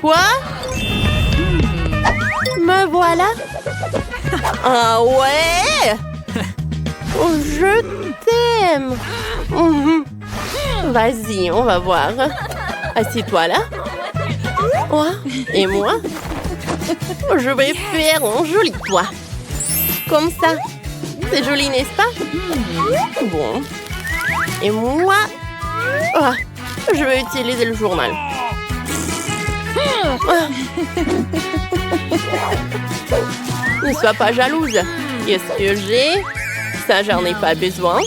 Quoi? Me voilà. Ah ouais? Oh, je t'aime. Vas-y, on va voir. Assieds-toi là. Oh, et moi? Je vais faire un joli toit. Comme ça. C'est joli, n'est-ce pas? Bon. Et moi? Oh, je vais utiliser le journal. Ne sois pas jalouse. Qu'est-ce que j'ai? Ça, j'en ai pas besoin.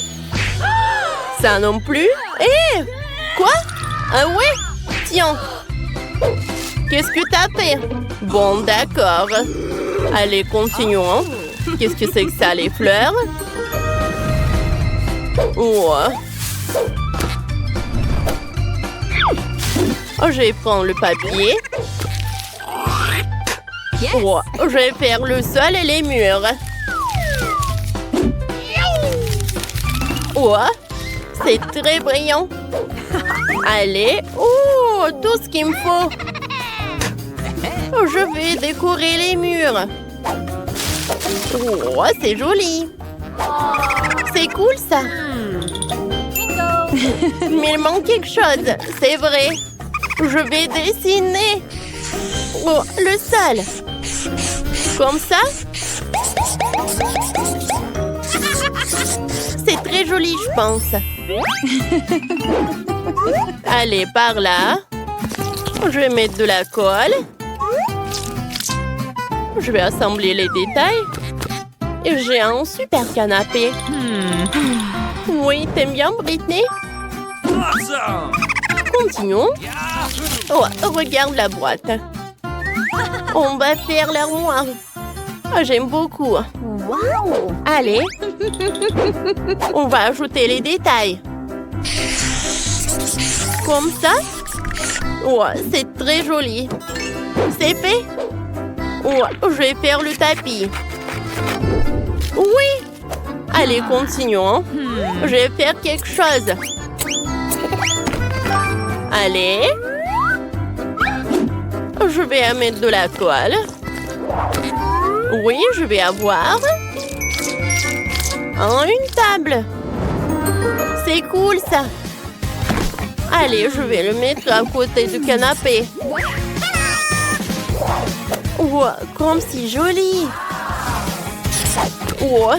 Ça non plus. Hé! Quoi? Ah ouais? Tiens. Qu'est-ce que t'as fait? Bon, d'accord. Allez, continuons. Qu'est-ce que c'est que ça, les fleurs? Oh. Oh, je vais prendre le papier. Oh, je vais faire le sol et les murs. Oh, c'est très brillant. Allez, oh, tout ce qu'il me faut. Oh, je vais décorer les murs. Oh, c'est joli. C'est cool, ça. Mais il manque quelque chose, c'est vrai. Je vais dessiner. Oh, le sol. Comme ça. C'est très joli, je pense. Allez, par là. Je vais mettre de la colle. Je vais assembler les détails. Et j'ai un super canapé. Oui, t'aimes bien, Britney? Continuons. Oh, regarde la boîte. On va faire l'armoire. Oh, j'aime beaucoup. Wow. Allez. On va ajouter les détails. Comme ça. Oh, c'est très joli. C'est fait. Oh, je vais faire le tapis. Oui. Allez, continuons. Je vais faire quelque chose. Allez. Je vais mettre de la colle. Oui, je vais avoir une table. C'est cool, ça. Allez, je vais le mettre à côté du canapé. Oh, comme c'est joli. Oh,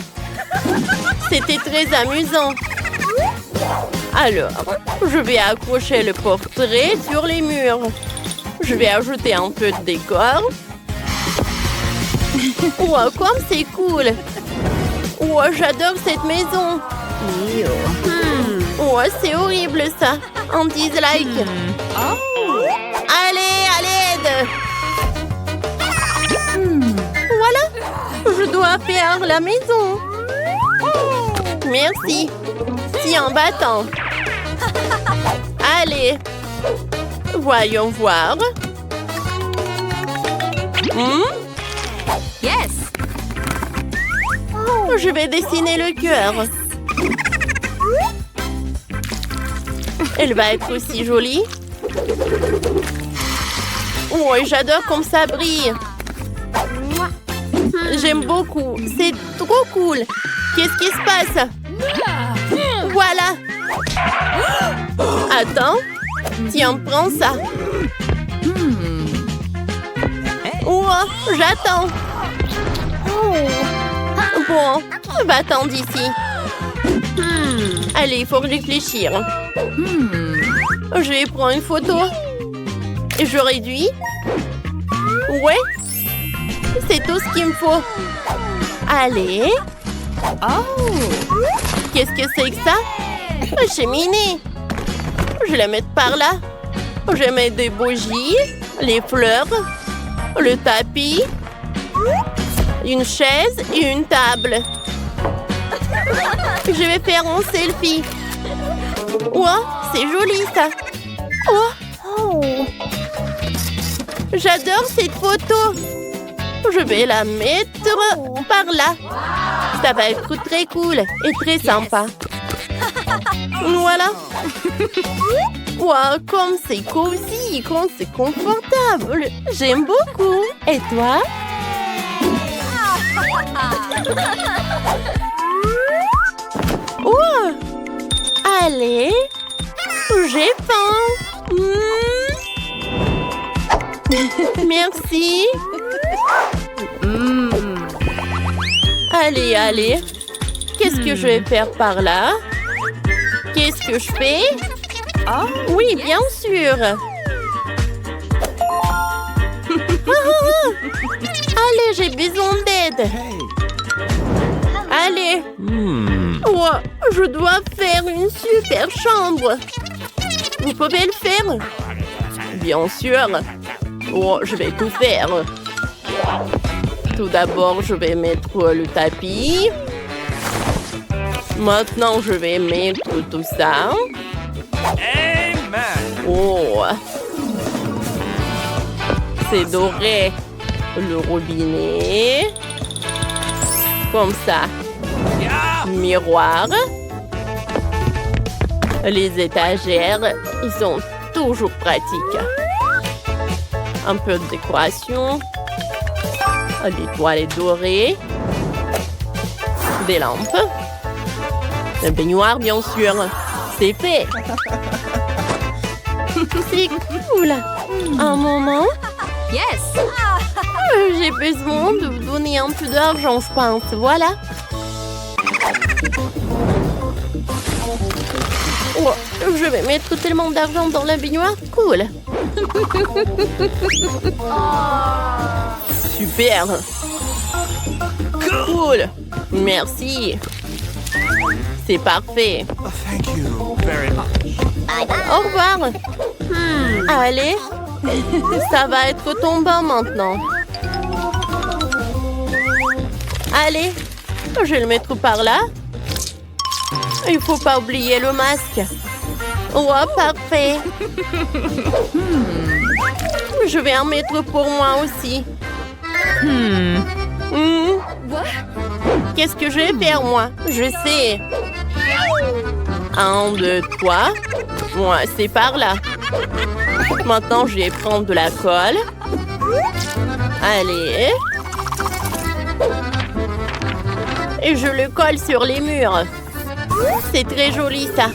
c'était très amusant. Alors, je vais accrocher le portrait sur les murs. Je vais ajouter un peu de décor. Oh, comme c'est cool. Oh, j'adore cette maison. Oh, c'est horrible, ça. Un dislike. Allez, à l'aide. Voilà. Je dois faire la maison. Merci. Tiens, bâton. Allez. Voyons voir. Yes. Je vais dessiner le cœur. Elle va être aussi jolie. Oh, j'adore comme ça brille. J'aime beaucoup. C'est trop cool. Qu'est-ce qui se passe? Voilà. Attends. Tiens, prends ça. Oh, j'attends. Bon, va-t'en d'ici. Allez, il faut réfléchir. Je vais prendre une photo. Et je réduis. Ouais. C'est tout ce qu'il me faut. Allez. Oh. Qu'est-ce que c'est que ça? Une cheminée. Je vais la mettre par là. Je vais mettre des bougies, les fleurs, le tapis, une chaise et une table. Je vais faire un selfie. Oh, c'est joli ça. Oh. J'adore cette photo. Je vais la mettre par là. Ça va être très cool et très sympa. Voilà. Wow, comme c'est cosy, comme c'est confortable. J'aime beaucoup. Et toi? Oh! Allez, j'ai faim. Merci. Allez, allez. Qu'est-ce que je vais faire par là? Qu'est-ce que je fais? Oui, bien sûr. Allez, j'ai besoin d'aide. Allez. Oh, je dois faire une super chambre. Vous pouvez le faire? Bien sûr. Oh, je vais tout faire. Tout d'abord, je vais mettre le tapis. Maintenant, je vais mettre tout ça. Oh, c'est doré. Le robinet. Comme ça. Miroir. Les étagères, ils sont toujours pratiques. Un peu de décoration. Les toilettes dorées. Des lampes. Un baignoire, bien sûr. C'est fait. C'est cool. Un moment. Yes! J'ai besoin de vous donner un peu d'argent, je pense. Voilà. Oh, je vais mettre tellement d'argent dans la baignoire. Cool. Super. Cool. Merci. C'est parfait. Thank you very much. Au revoir. Allez. Ça va être ton bain maintenant. Allez. Je vais le mettre par là. Il faut pas oublier le masque. Oh, parfait. Je vais en mettre pour moi aussi. Qu'est-ce que je vais faire, moi? Je sais. 1, 2, 3. Moi, c'est par là. Maintenant, je vais prendre de la colle. Allez. Et je le colle sur les murs. C'est très joli, ça.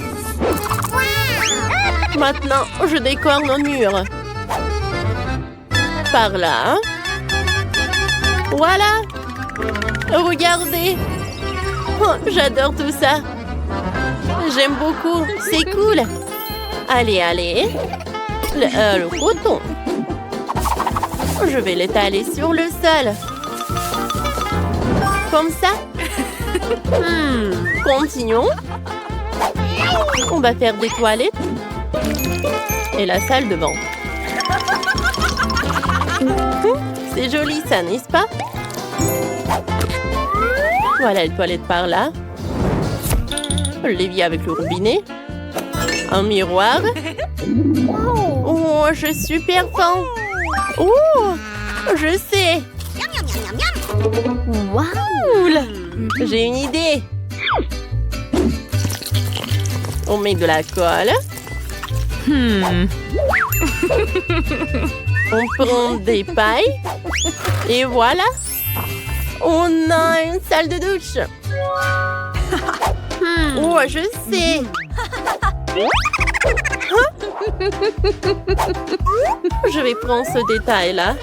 Maintenant, je décore nos murs. Par là. Voilà. Regardez. Oh, j'adore tout ça. J'aime beaucoup. C'est cool. Allez, allez. Le coton. Je vais l'étaler sur le sol. Comme ça. Continuons. On va faire des toilettes. Et la salle de bain. C'est joli ça, n'est-ce pas? Voilà les toilettes par là. L'évier avec le robinet. Un miroir. Oh, je suis super faim. Oh, je sais. Waouh! J'ai une idée. On met de la colle. On prend des pailles. Et voilà. On a une salle de douche. Oh, je sais. Je vais prendre ce détail-là.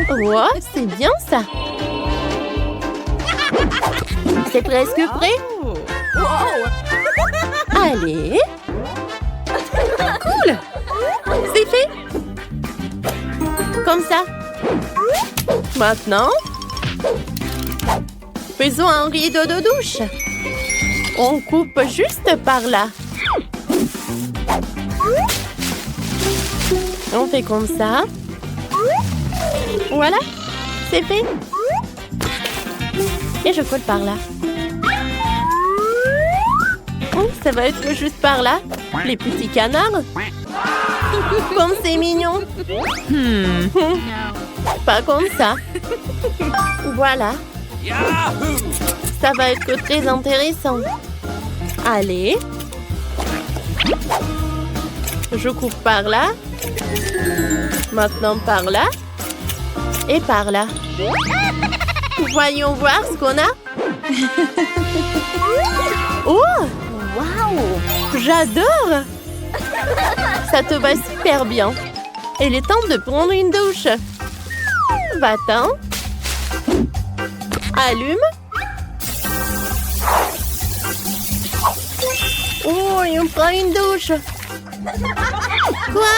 Oh, c'est bien ça. C'est presque prêt. Allez. Cool. C'est fait. Comme ça. Maintenant, faisons un rideau de douche. On coupe juste par là. On fait comme ça. Voilà, c'est fait. Et je colle par là. Oh, ça va être juste par là. Les petits canards. Comme c'est mignon. Pas comme ça. Voilà. Ça va être très intéressant. Allez, Je coupe par là. Maintenant par là. Et par là. Voyons voir ce qu'on a. Oh! Waouh! J'adore! Ça te va super bien. Il est temps de prendre une douche. Va-t'en. Allume. Oh, et on prend une douche. Quoi?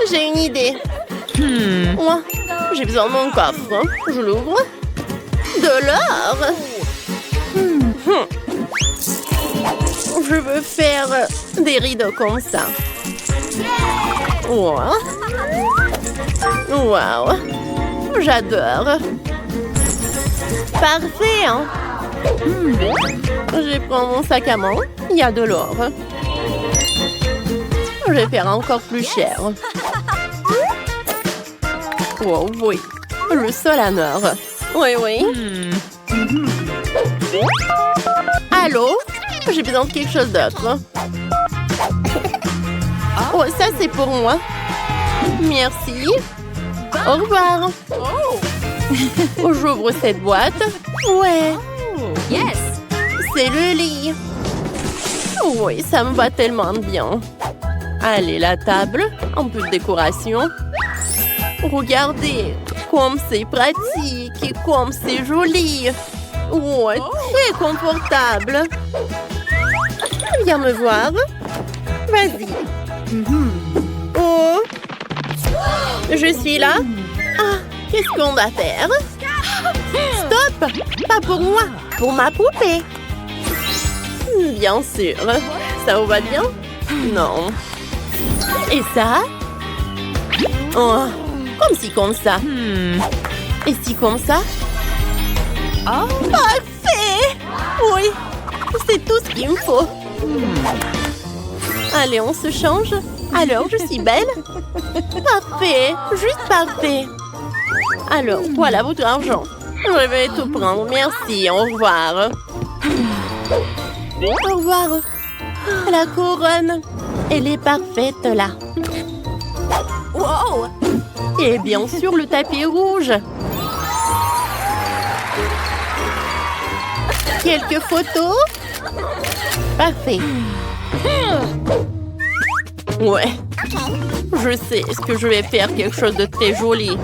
J'ai une idée. Moi, j'ai besoin de mon coffre. Je l'ouvre. De l'or. Je veux faire des rideaux comme ça. Wow. Wow. J'adore. Parfait, hein? Je vais prendre mon sac à main. Il y a de l'or. Je vais faire encore plus cher. Oh oui. Le sol en or. Oui, oui. Allô? J'ai besoin de quelque chose d'autre. Oh, ça c'est pour moi. Merci. Au revoir. Oh, j'ouvre cette boîte. Ouais. Yes. C'est le lit. Oui, ça me va tellement bien. Allez, la table. Un peu de décoration. Regardez, comme c'est pratique et comme c'est joli. Ouais, très confortable. Viens me voir. Vas-y. Oh. Je suis là. Ah, qu'est-ce qu'on va faire? Stop! Pas pour moi, pour ma poupée. Bien sûr. Ça vous va bien? Non. Et ça? Oh, comme si comme ça. Et si comme ça? Oh. Parfait! Oui, c'est tout ce qu'il me faut. Allez, on se change. Alors, je suis belle? Parfait, juste parfait. Alors, voilà votre argent. Je vais tout prendre, merci, au revoir. Au revoir. La couronne, elle est parfaite là. Wow! Et bien sûr, le tapis rouge. Quelques photos. Parfait. Ouais. Je sais ce que je vais faire, quelque chose de très joli.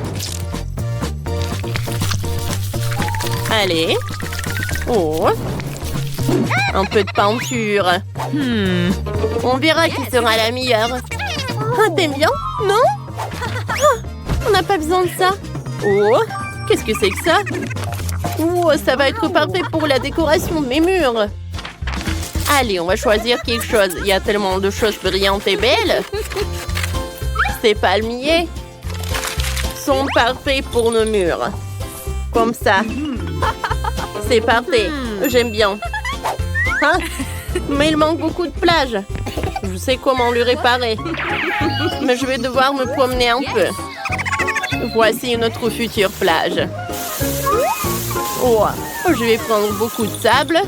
Allez. Oh. Un peu de peinture. On verra qui sera la meilleure. Ah, t'aimes bien? Non? Ah, on n'a pas besoin de ça. Oh, qu'est-ce que c'est que ça? Oh, ça va être parfait pour la décoration de mes murs. Allez, on va choisir quelque chose. Il y a tellement de choses brillantes et belles. Ces palmiers sont parfaits pour nos murs. Comme ça. C'est parfait. J'aime bien. Hein? Mais il manque beaucoup de plage. Je sais comment le réparer. Mais je vais devoir me promener un peu. Voici notre future plage. Oh, je vais prendre beaucoup de sable.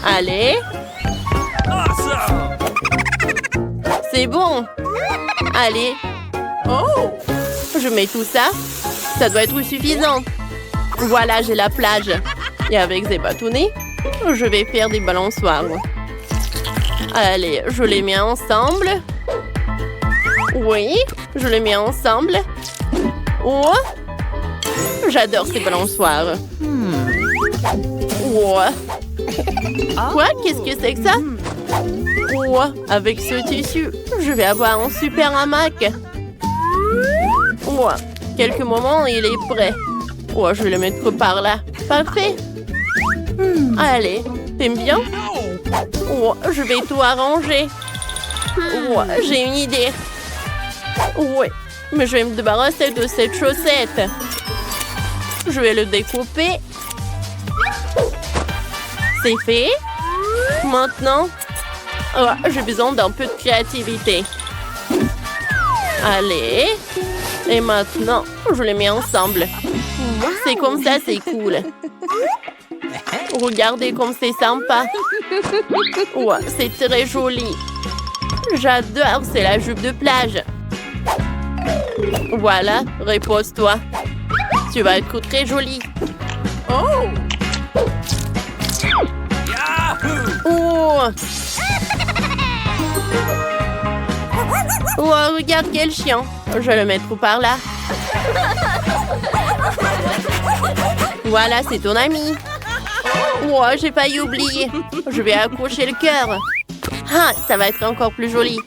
Allez. C'est bon. Allez. Oh, je mets tout ça. Ça doit être suffisant. Voilà, j'ai la plage. Et avec ces bâtonnets, je vais faire des balançoires. Allez, je les mets ensemble. Oui, je les mets ensemble. Oh, j'adore ces balançoires. Oh. Quoi? Qu'est-ce que c'est que ça? Oh, avec ce tissu, je vais avoir un super hamac. Oh, quelques moments, il est prêt. Oh, je vais le mettre par là. Parfait. Allez, t'aimes bien? Oh, je vais tout arranger. Oh, j'ai une idée. Ouais, mais je vais me débarrasser de cette chaussette. Je vais le découper. C'est fait. Maintenant, oh, j'ai besoin d'un peu de créativité. Allez. Et maintenant, je les mets ensemble. C'est comme ça, c'est cool. Regardez comme c'est sympa. Ouais, c'est très joli. J'adore, c'est la jupe de plage. Voilà, repose-toi. Tu vas être très jolie. Oh! Oh! Oh, regarde quel chien. Je vais le mettre par là. Voilà, c'est ton ami. Oh, j'ai failli oublier. Je vais accrocher le cœur. Ah, ça va être encore plus joli.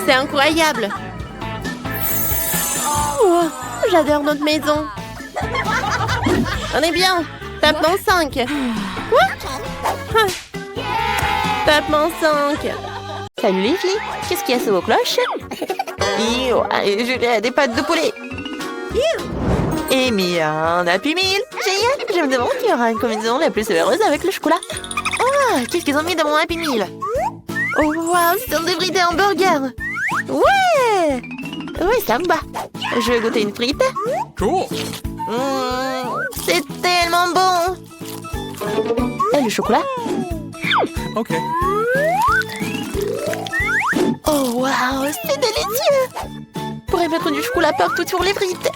C'est incroyable. Oh, j'adore notre maison. On est bien. Tapement 5. Quoi? Tapement 5. Salut les filles. Qu'est-ce qu'il y a sous vos cloches? J'ai des pâtes de poulet. Et mis un Happy Meal. Génial. Je me demande qui aura une combinaison la plus heureuse avec le chocolat. Ah, qu'est-ce qu'ils ont mis dans mon Happy Meal? Oh, wow, c'est un débridé hamburger. Ouais! Oui, ça me va. Je vais goûter une frite. Cool. C'est tellement bon. Et le chocolat? OK. Oh, wow, c'est délicieux. Je pourrais mettre du chocolat partout sur les frites.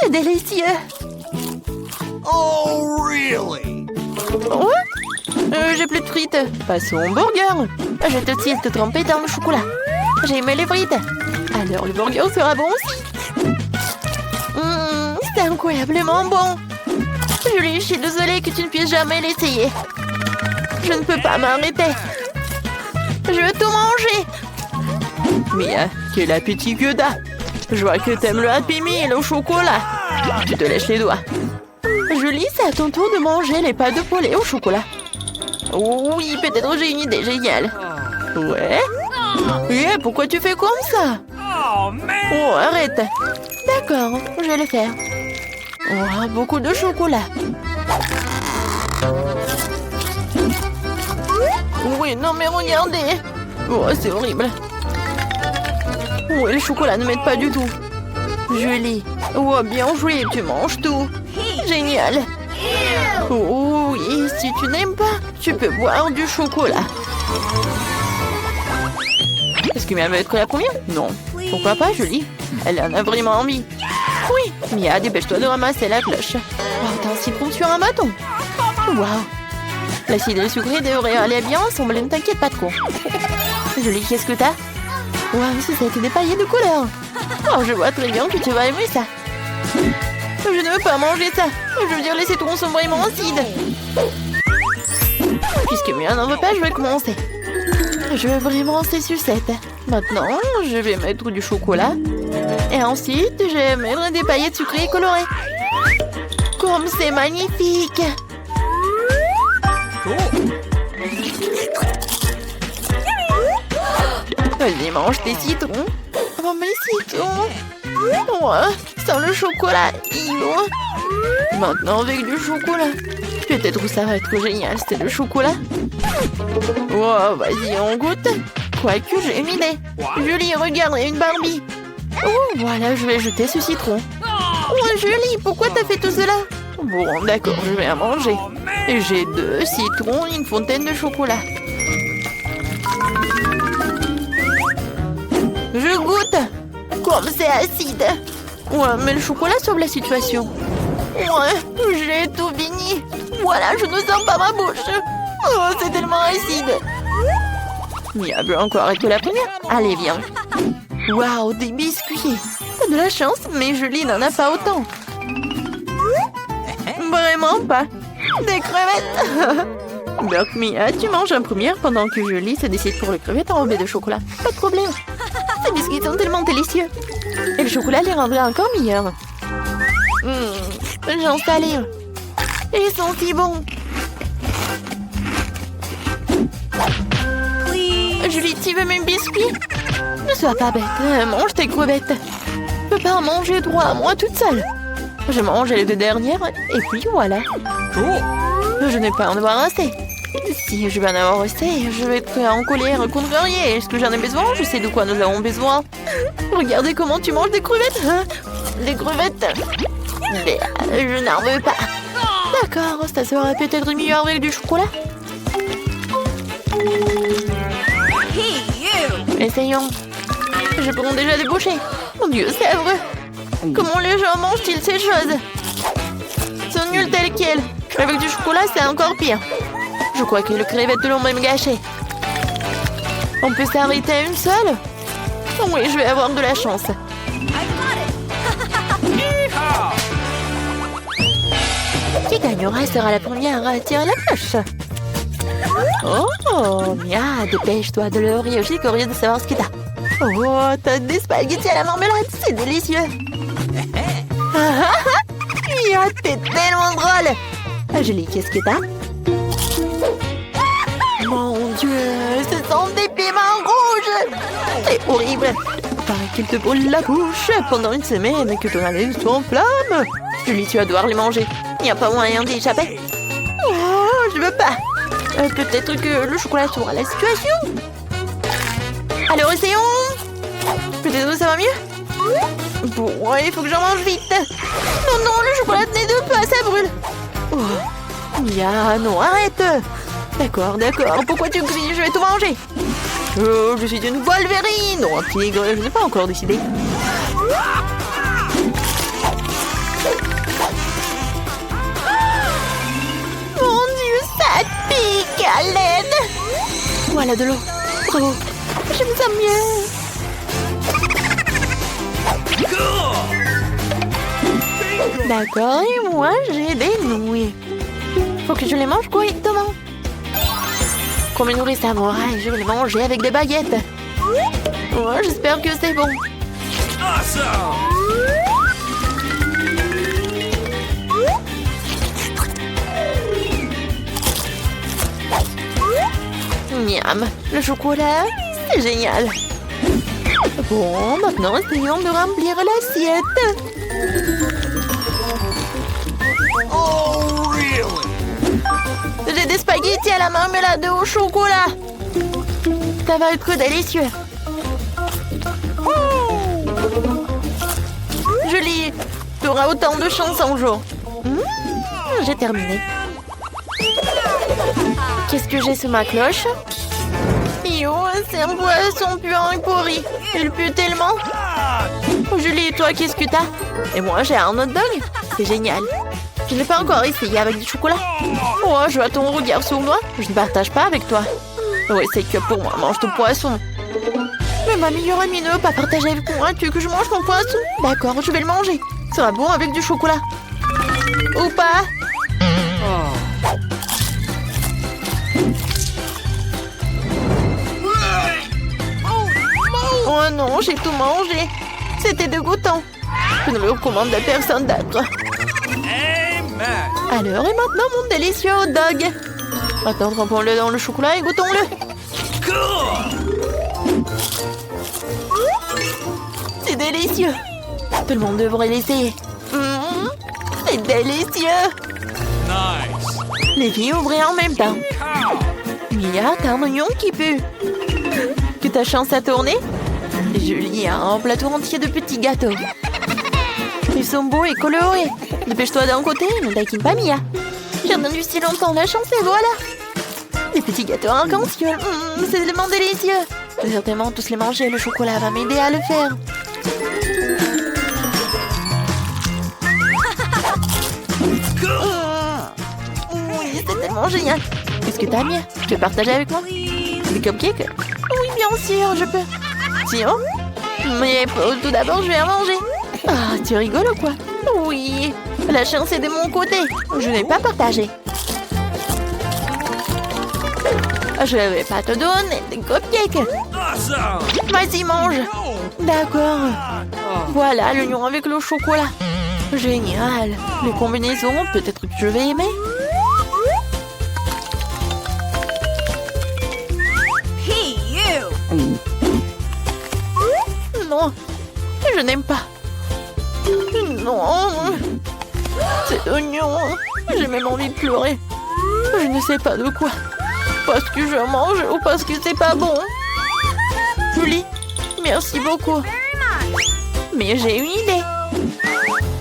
C'est délicieux. Oh, really? Ouais? J'ai plus de frites. Passons au burger. Je vais aussi te tremper dans le chocolat. J'ai aimé les frites. Alors le burger sera bon aussi. C'est incroyablement bon. Julie, je suis désolée que tu ne puisses jamais l'essayer. Je ne peux pas m'arrêter. Je veux tout manger. Mais quel appétit que t'as. Je vois que t'aimes le Happy Meal au chocolat. Tu te lèches les doigts. Julie, c'est à ton tour de manger les pâtes de poulet au chocolat. Oui, peut-être j'ai une idée géniale. Ouais? Et pourquoi tu fais comme ça? Oh, man! Oh, arrête. D'accord, je vais le faire. Oh, beaucoup de chocolat. Oui, non mais regardez. Oh, c'est horrible. Oui, le chocolat ne m'aide pas du tout. Julie. Oh, bien joué, tu manges tout. Génial. Oh oui, si tu n'aimes pas, tu peux boire du chocolat. Est-ce que Mia veut être la première? Non. Pourquoi pas, Julie? Elle en a vraiment envie. Oui, Mia, dépêche-toi de ramasser la cloche. Oh, t'as un citron sur un bâton. Waouh. L'acide et le sucré devraient aller bien ensemble, ne t'inquiète pas trop. Julie, qu'est-ce que t'as? Waouh, ça a été des paillettes de couleur. Oh, je vois très bien que tu vas aimer ça. Je ne veux pas manger ça. Je veux dire, les citrons sont vraiment acides. Puisque Mia n'en veut pas, je vais commencer. Je veux vraiment ces sucettes. Maintenant, je vais mettre du chocolat. Et ensuite, je vais mettre des paillettes sucrées et colorées. Comme c'est magnifique! Vas-y, mange tes citrons. Oh, mes citrons! Ouais, sans le chocolat. Maintenant, avec du chocolat. Peut-être que ça va être génial, c'est le chocolat. Oh, vas-y, on goûte. Quoique, j'ai une idée. Julie, regarde, il y a une Barbie. Oh, voilà, je vais jeter ce citron. Oh, Julie, pourquoi t'as fait tout cela? Bon, d'accord, je vais en manger. J'ai 2 citrons et une fontaine de chocolat. Je goûte. Comme c'est acide. Ouais, mais le chocolat sauve la situation. Ouais, j'ai tout fini. Voilà, je ne sens pas ma bouche. Oh, c'est tellement acide. Mia veut encore être la première. Allez, viens. Waouh, des biscuits. T'as de la chance, mais Julie n'en a pas autant. Vraiment pas. Des crevettes. Donc, Mia, tu manges en première pendant que Julie se décide pour les crevettes enrobées de chocolat. Pas de problème. Ces biscuits sont tellement délicieux. Et le chocolat les rendrait encore meilleurs. J'en salé. Ils sont si bons. Julie, tu veux mes biscuits? Ne sois pas bête. Mange tes crevettes. Je peux pas en manger 3 à moi toute seule. Je mange les 2 dernières et puis voilà. Cool. Je n'ai pas en avoir assez. Si je vais en avoir assez, je vais être en colère contre rien. Est-ce que j'en ai besoin? Je sais de quoi nous avons besoin. Regardez comment tu manges des crevettes. Des crevettes. Mais je n'en veux pas. D'accord, ça serait peut-être mieux avec du chocolat. Essayons. Je prends déjà des bouchées. Mon Dieu, c'est vrai. Comment les gens mangent-ils ces choses? C'est nul tel quel. Avec du chocolat, c'est encore pire. Je crois que les crevettes l'ont même gâché. On peut s'arrêter à une seule? Oui, je vais avoir de la chance. Qui gagnera sera la première à tirer la cloche. Oh, Mia, dépêche-toi de le rire. Je suis curieuse de savoir ce que t'as. Oh, t'as des spaghettis à la marmelade, c'est délicieux. Mia, t'es tellement drôle. Julie, qu'est-ce que t'as? Mon Dieu, ce sont des piments rouges. C'est horrible. Paraît qu'il te brûle la bouche pendant une semaine et que ton haleine soit en flamme. Julie, tu vas devoir les manger. Il n'y a pas moyen d'y échapper. Oh, je veux pas. Peut-être que le chocolat sauvera la situation. Alors, essayons. Peut-être que ça va mieux. Bon, il faut que j'en mange vite. Non, non, le chocolat n'est de pas, ça brûle. Oh, Mia, non, arrête. D'accord, d'accord. Pourquoi tu cries? Je vais tout manger. Oh, je suis une Wolverine ou un tigre, je n'ai pas encore décidé. Mon Dieu, ça pique à l'aide. Voilà de l'eau. Bravo. Je me sens mieux. D'accord, et moi, j'ai des nouilles. Faut que je les mange correctement. Comme une nourrice samouraï, je vais les manger avec des baguettes. Oh, j'espère que c'est bon. Miam, le chocolat, c'est génial. Bon, maintenant essayons de remplir l'assiette. Oh, really? J'ai des spaghettis à la marmelade au chocolat. Ça va être délicieux. Julie, tu auras autant de chance un jour. J'ai terminé. Qu'est-ce que j'ai sous ma cloche? Yo, c'est un poisson puant et pourri. Il pue tellement. Julie, toi, qu'est-ce que t'as? Et moi, j'ai un hot dog. C'est génial. Je n'ai pas encore essayé avec du chocolat. Oh, je vois ton regard sur moi. Je ne partage pas avec toi. Oui, c'est que pour moi, mange ton poisson. Mais ma meilleure amie ne veut pas partager avec moi. Tu veux que je mange mon poisson? D'accord, je vais le manger. Ça sera bon avec du chocolat. Ou pas? Oh non, j'ai tout mangé. C'était dégoûtant. Je ne le recommande à personne d'autre. Alors, et maintenant, mon délicieux hot dog. Maintenant, trempons-le dans le chocolat et goûtons-le. C'est délicieux. Tout le monde devrait l'essayer. C'est délicieux. Nice. Les filles ouvraient en même temps. Mia, t'as un oignon qui pue. Que ta chance à tourner? Julie a un plateau entier de petits gâteaux. Ils sont beaux et colorés. Dépêche-toi d'un côté, ne taquine pas Mia. J'ai attendu si longtemps, la chance et voilà. Les petits gâteaux arc-en-ciel, c'est tellement délicieux. Je vais certainement tous les manger, le chocolat va m'aider à le faire. Oui, c'est tellement génial. Qu'est-ce que t'as, Mia? Tu veux partager avec moi? Des cupcakes? Oui, bien sûr, je peux. Tiens. Mais tout d'abord, je vais en manger. Ah, tu rigoles ou quoi? Oui, la chance est de mon côté. Je n'ai pas partagé. Je ne vais pas te donner des cupcakes. Vas-y, mange. D'accord. Voilà l'oignon avec le chocolat. Génial. Les combinaisons, peut-être que je vais aimer. Non, je n'aime pas. Non, cet oignon, j'ai même envie de pleurer. Je ne sais pas de quoi. Parce que je mange ou parce que c'est pas bon. Julie, merci beaucoup. Mais j'ai une idée.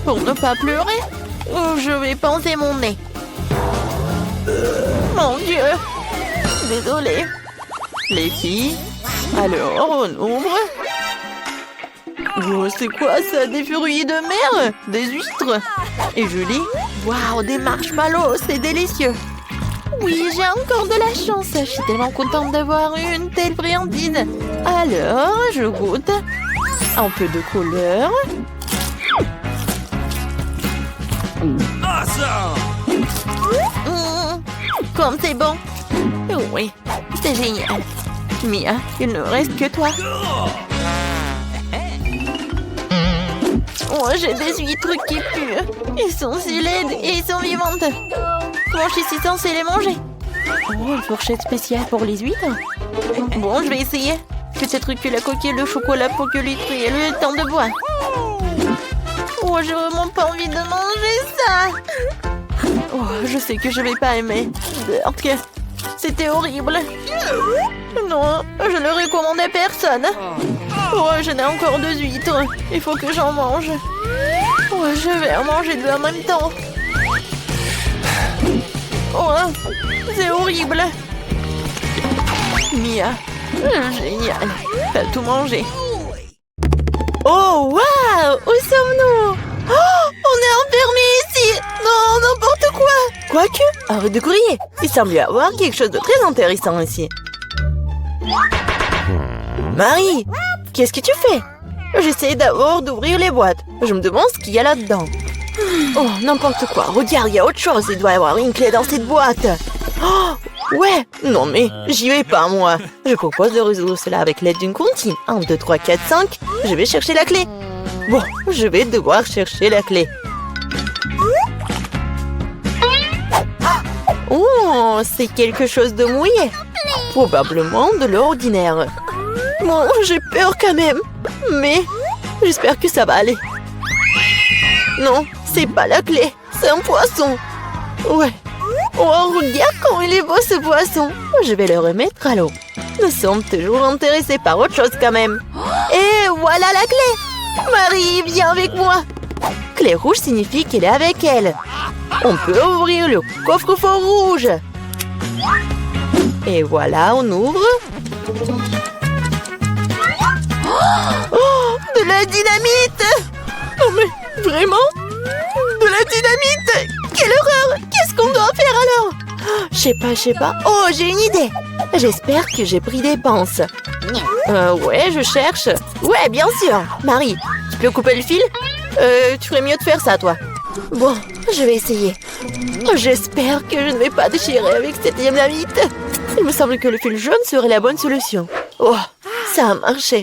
Pour ne pas pleurer, je vais pincer mon nez. Mon Dieu. Désolée. Les filles, alors on ouvre. Oh, c'est quoi ça? Des fruits de mer? Des huîtres? Et Julie? Waouh, des marshmallows, c'est délicieux. Oui, j'ai encore de la chance. Je suis tellement contente d'avoir une telle friandise. Alors, je goûte. Un peu de couleur. Awesome! Comme c'est bon. Oui, c'est génial. Mia, il ne reste que toi. Oh, j'ai des huîtres qui puent. Ils sont si laides et ils sont vivantes. Comment je suis censée les manger? Oh, une fourchette spéciale pour les huîtres. Bon, je vais essayer. Peut-être que la coquille et le chocolat pour que l'huître ait le temps de boire. Oh, j'ai vraiment pas envie de manger ça. Oh, je sais que je vais pas aimer. Ok, c'était horrible. Non, je le recommande à personne. Oh, je n'ai encore 2 huîtres. Il faut que j'en mange. Oh, je vais en manger 2 en même temps. Oh, c'est horrible. Mia, génial. T'as tout mangé. Oh, waouh! Où sommes-nous? Oh, on est enfermés ici! Non, n'importe quoi! Quoique, arrête de crier. Il semble y avoir quelque chose de très intéressant ici. Marie, qu'est-ce que tu fais? J'essaie d'abord d'ouvrir les boîtes. Je me demande ce qu'il y a là-dedans. Oh, n'importe quoi. Regarde, il y a autre chose. Il doit y avoir une clé dans cette boîte. Oh, ouais. Non mais, j'y vais pas, moi. Je propose de résoudre cela avec l'aide d'une comptine. 1, 2, 3, 4, 5. Je vais chercher la clé. Bon, je vais devoir chercher la clé. Oh, c'est quelque chose de mouillé. Probablement de l'ordinaire. Bon, j'ai peur quand même. Mais j'espère que ça va aller. Non, c'est pas la clé. C'est un poisson. Ouais. Oh, regarde comment il est beau ce poisson. Je vais le remettre à l'eau. Nous sommes toujours intéressés par autre chose quand même. Et voilà la clé. Marie, viens avec moi. Clé rouge signifie qu'elle est avec elle. On peut ouvrir le coffre-fort rouge. Et voilà, on ouvre. Oh, de la dynamite! Non mais, vraiment? De la dynamite! Quelle horreur! Qu'est-ce qu'on doit faire alors? Je sais pas. Oh, j'ai une idée! J'espère que j'ai pris des pinces. Ouais, je cherche. Ouais, bien sûr. Marie, tu peux couper le fil? Tu ferais mieux de faire ça, toi. Bon, je vais essayer. J'espère que je ne vais pas déchirer avec cette dynamite. Il me semble que le fil jaune serait la bonne solution. Oh, ça a marché.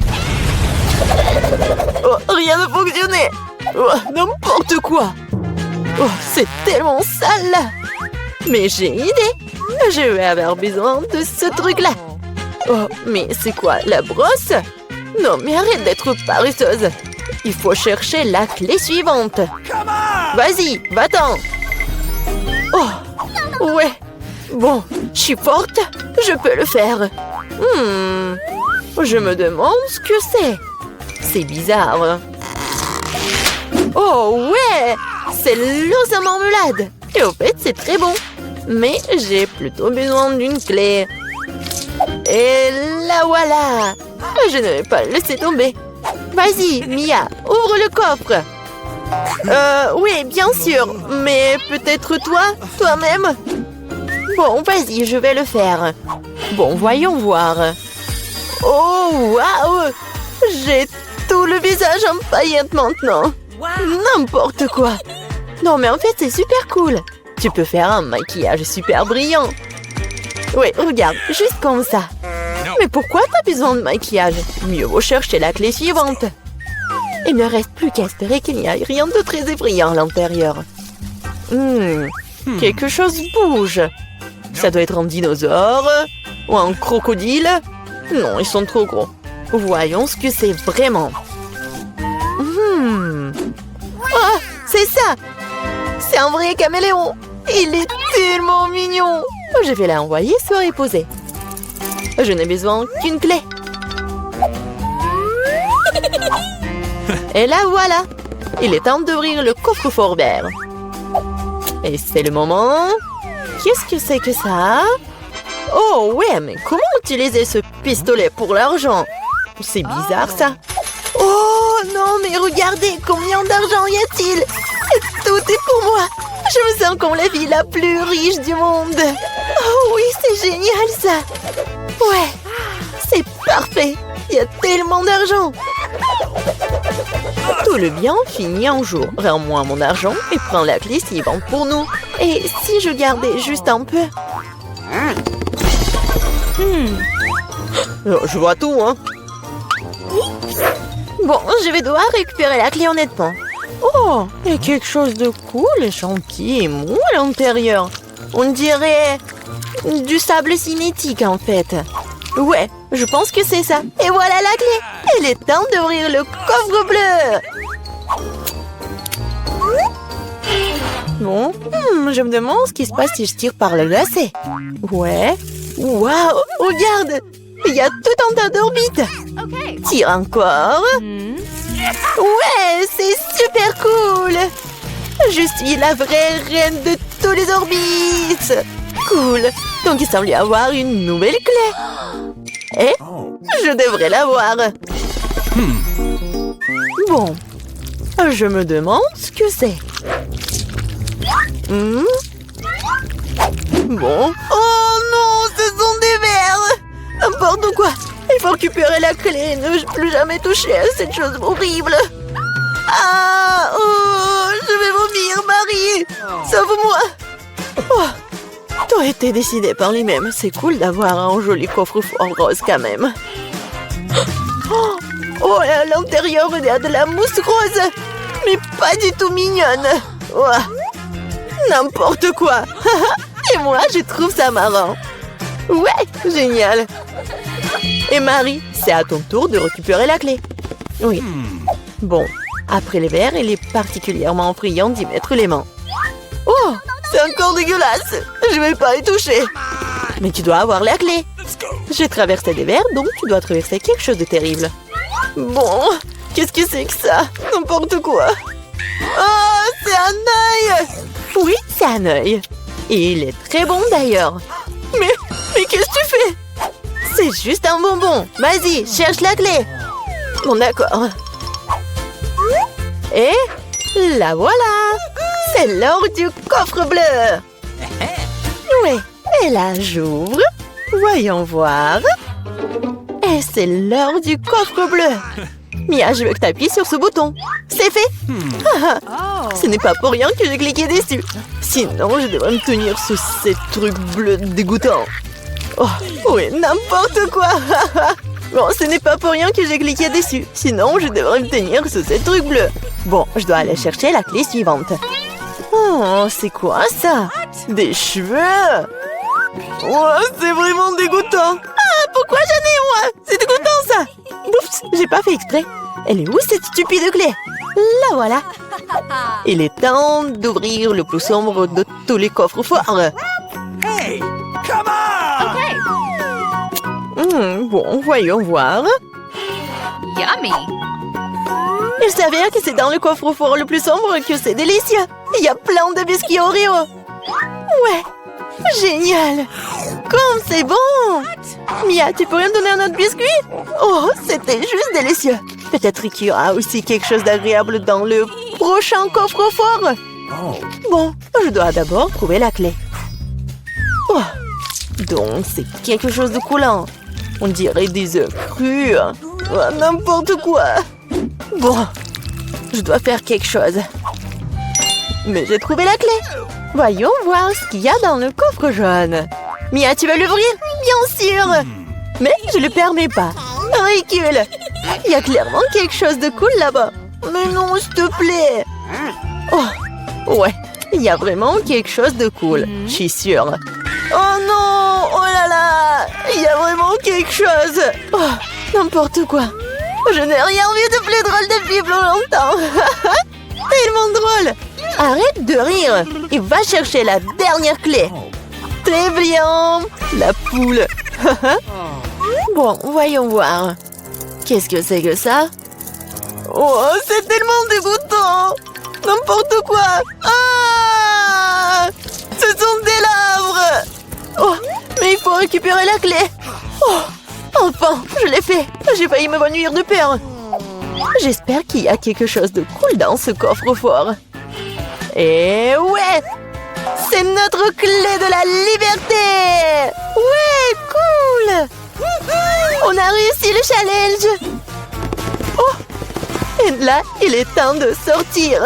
Oh, rien ne fonctionnait. Oh, n'importe quoi. Oh, c'est tellement sale. Mais j'ai une idée. Je vais avoir besoin de ce truc-là. Oh, mais c'est quoi, la brosse? Non, mais arrête d'être paresseuse. Il faut chercher la clé suivante. Vas-y, va-t'en. Oh, ouais. Bon, je suis forte. Je peux le faire. Je me demande ce que c'est. C'est bizarre. Oh, ouais. C'est l'os à marmelade. Et au fait, c'est très bon. Mais j'ai plutôt besoin d'une clé. Et la voilà. Je ne vais pas le laisser tomber. Vas-y, Mia, ouvre le coffre. Oui, bien sûr. Mais peut-être toi-même. Bon, vas-y, je vais le faire. Bon, voyons voir. Oh, waouh! J'ai tout le visage en paillettes maintenant. N'importe quoi. Non, mais en fait, c'est super cool. Tu peux faire un maquillage super brillant. Oui, regarde, juste comme ça. Mais pourquoi t'as besoin de maquillage? Mieux vaut chercher la clé suivante. Il ne reste plus qu'à espérer qu'il n'y ait rien de très effrayant à l'intérieur. Quelque chose bouge. Ça doit être un dinosaure ou un crocodile. Non, ils sont trop gros. Voyons ce que c'est vraiment. Oh, c'est ça. C'est un vrai caméléon. Il est tellement mignon. Je vais l'envoyer se reposer. Je n'ai besoin qu'une clé. Et là, voilà. Il est temps d'ouvrir le coffre-fort vert. Et c'est le moment. Qu'est-ce que c'est que ça? Oh ouais, mais comment utiliser ce pistolet pour l'argent? C'est bizarre ça. Oh non, mais regardez, combien d'argent y a-t-il? Tout est pour moi. Je me sens comme la ville la plus riche du monde. Oh oui, c'est génial ça. Ouais, c'est parfait. Il y a tellement d'argent. Tout le bien finit un jour. Rends-moi mon argent et prends la clé suivante pour nous. Et si je gardais juste un peu? Je vois tout, hein. Bon, je vais devoir récupérer la clé honnêtement. Oh, il y a quelque chose de cool et gentil et mou à l'intérieur. On dirait du sable cinétique en fait. Ouais, je pense que c'est ça. Et voilà la clé. Il est temps d'ouvrir le coffre bleu. Bon, je me demande ce qui se passe si je tire par le lacet. Ouais. Waouh, regarde. Il y a tout un tas d'orbites. Tire encore. Ouais, c'est super cool. Je suis la vraie reine de tous les orbites. Cool. Donc il semble y avoir une nouvelle clé. Et je devrais l'avoir. Bon. Je me demande ce que c'est. Bon. Oh non, ce sont des vers. N'importe quoi. Il faut récupérer la clé et ne plus jamais toucher à cette chose horrible. Ah, oh, je vais vomir, Marie. Sauve-moi. Oh, tout a été décidé par lui-même. C'est cool d'avoir un joli coffre-fort rose quand même. Oh, et à l'intérieur, il y a de la mousse rose. Mais pas du tout mignonne. Oh, n'importe quoi. Et moi, je trouve ça marrant. Ouais, génial. Et Marie, c'est à ton tour de récupérer la clé. Oui. Bon, après les verres, il est particulièrement friand d'y mettre les mains. Oh, c'est encore dégueulasse. Je vais pas y toucher. Mais tu dois avoir la clé. J'ai traversé des verres, donc tu dois traverser quelque chose de terrible. Bon, qu'est-ce que c'est que ça? N'importe quoi. Oh, c'est un œil. Oui, c'est un œil. Et il est très bon d'ailleurs. Mais qu'est-ce que tu fais? C'est juste un bonbon. Vas-y, cherche la clé. Bon, d'accord. Et la voilà. C'est l'or du coffre bleu. Oui, et là, j'ouvre. Voyons voir. Et c'est l'or du coffre bleu. Mia, je veux que tu appuies sur ce bouton. C'est fait. Ce n'est pas pour rien que j'ai cliqué dessus. Sinon, je devrais me tenir sous ces trucs bleus dégoûtants. Oh, oui, n'importe quoi. Bon, ce n'est pas pour rien que j'ai cliqué dessus. Sinon, je devrais me tenir sous ces trucs bleus. Bon, je dois aller chercher la clé suivante. Oh, c'est quoi ça? Des cheveux? Oh, c'est vraiment dégoûtant. Ah, pourquoi j'en ai moi? C'est dégoûtant ça. Oups, j'ai pas fait exprès. Elle est où cette stupide clé? La voilà. Il est temps d'ouvrir le plus sombre de tous les coffres forts. Hey, come on! Bon, voyons voir. Yummy! Il s'avère que c'est dans le coffre-fort le plus sombre que c'est délicieux. Il y a plein de biscuits Oreo. Ouais, génial. Comme c'est bon. Mia, tu pourrais me donner un autre biscuit? Oh, c'était juste délicieux. Peut-être qu'il y aura aussi quelque chose d'agréable dans le prochain coffre-fort. Bon, je dois d'abord trouver la clé. Oh, donc c'est quelque chose de coulant. On dirait des œufs crus. Oh, n'importe quoi. Bon, je dois faire quelque chose. Mais j'ai trouvé la clé. Voyons voir ce qu'il y a dans le coffre jaune. Mia, tu veux l'ouvrir? Bien sûr. Mais je ne le permets pas. Ridicule. Il y a clairement quelque chose de cool là-bas. Mais non, s'il te plaît. Oh, ouais. Il y a vraiment quelque chose de cool. Je suis sûre. Oh non! Oh là là! Il y a vraiment quelque chose! Oh, n'importe quoi! Je n'ai rien vu de plus drôle depuis plus longtemps! Tellement drôle! Arrête de rire et va chercher la dernière clé! Très bien! La poule! Bon, voyons voir. Qu'est-ce que c'est que ça? Oh, c'est tellement dégoûtant! N'importe quoi! Ah! Ce Ce sont des larves! Oh, mais il faut récupérer la clé! Oh, enfin, je l'ai fait! J'ai failli m'évanouir de peur! J'espère qu'il y a quelque chose de cool dans ce coffre-fort. Et ouais! C'est notre clé de la liberté! Ouais, cool! On a réussi le challenge! Oh! Et là, il est temps de sortir!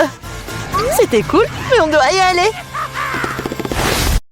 C'était cool, mais on doit y aller!